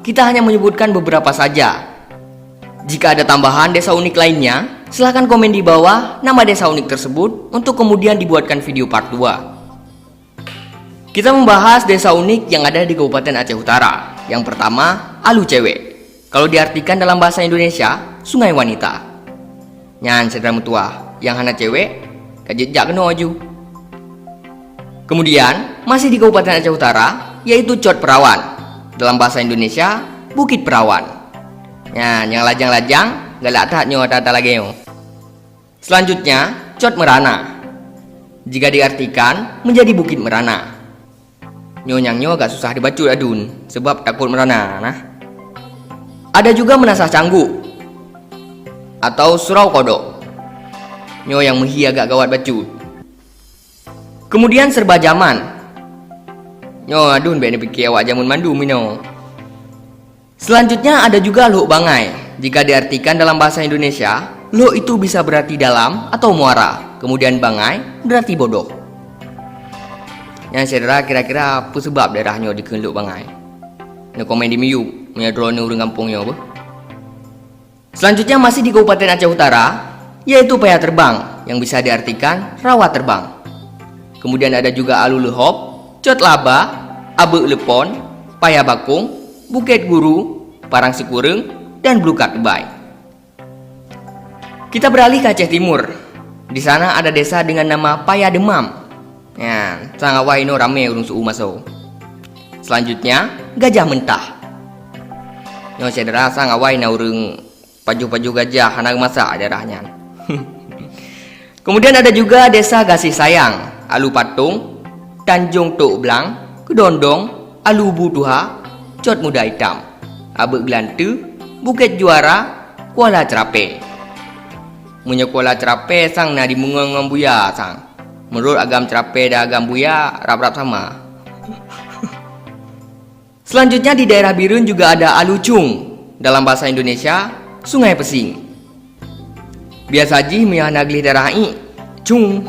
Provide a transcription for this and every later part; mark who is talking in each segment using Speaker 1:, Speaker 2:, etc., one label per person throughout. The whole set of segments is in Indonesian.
Speaker 1: Kita hanya menyebutkan beberapa saja. Jika ada tambahan desa unik lainnya, silahkan komen di bawah nama desa unik tersebut untuk kemudian dibuatkan video part 2. Kita membahas desa unik yang ada di Kabupaten Aceh Utara. Yang pertama, Alu Cewek. Kalau diartikan dalam bahasa Indonesia, sungai wanita. Nyan sedera mutua, yang hana cewek, kajejak kena aju. Kemudian, masih di Kabupaten Aceh Utara, yaitu Cot Perawan. Dalam bahasa Indonesia, Bukit Perawan. Nah, yang lajang-lajang, galak tak nyo tata lagi nyo. Selanjutnya, Cot Merana. Jika diartikan, menjadi Bukit Merana. Nyonyang nyo agak susah dibacut adun, sebab takut merana. Nah. Ada juga Menasah Canggu atau Surau Kodok. Nyo yang mehi agak gawat bacut. Kemudian Serba Zaman. Nyo adun bek ni fikir awak jamun mandu mino. Selanjutnya ada juga Luhuk Bangai. Jika diartikan dalam bahasa Indonesia, Luhuk itu bisa berarti dalam atau muara. Kemudian Bangai berarti bodoh. Yang saudara kira-kira apa sebab daerahnya dikeun Luhuk Bangai? Ni komen di miyuk, menyadrone urang kampungnya apa? Selanjutnya masih di Kabupaten Aceh Utara, yaitu Payah Terbang yang bisa diartikan rawa terbang. Kemudian ada juga Alu Lehop, Cot Laba, Abe Lepon, Payah Bakung, Bukit Guru, Parang Sikureng, dan Blukat Ebay. Kita beralih ke Aceh Timur. Di sana ada desa dengan nama Payah Demam. Ya, sangat waino rame urung suu masuk. Selanjutnya, Gajah Mentah. Nyo saudara sangat waina urung paju-paju gajah anak masak daerahnya. Kemudian ada juga desa Gasih Sayang, Alu Patung, Tanjung Tok Blang, Kedondong, Alu Butuha, Cot Muda Hitam, Abe Gelantu, Bukit Juara, Kuala Cerape. Munya Kuala Cerape sang na di mungong buya sang. Menurut agam Cerape dan agam buya rap-rap sama. Selanjutnya di daerah Birun juga ada Alucung. Dalam bahasa Indonesia, Sungai Pesing. Biasa ji miyah nagli daerah i, cung.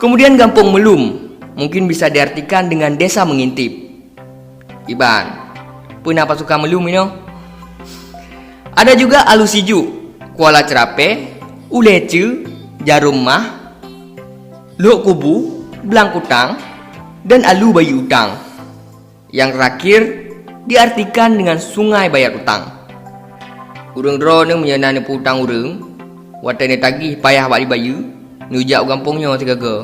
Speaker 1: Kemudian Gampung Melum, mungkin bisa diartikan dengan desa mengintip. Iban, kenapa suka melum ini? Ada juga Alu Siju, Kuala Cerape, Ulece, Jarum Mah, Luhuk Kubu, Blangkutang, dan Alu Bayi Utang. Yang terakhir diartikan dengan sungai bayar utang. Urang drone menyenani putang urang, watane tagih payah balik bayu, nujak gampungnya segaga.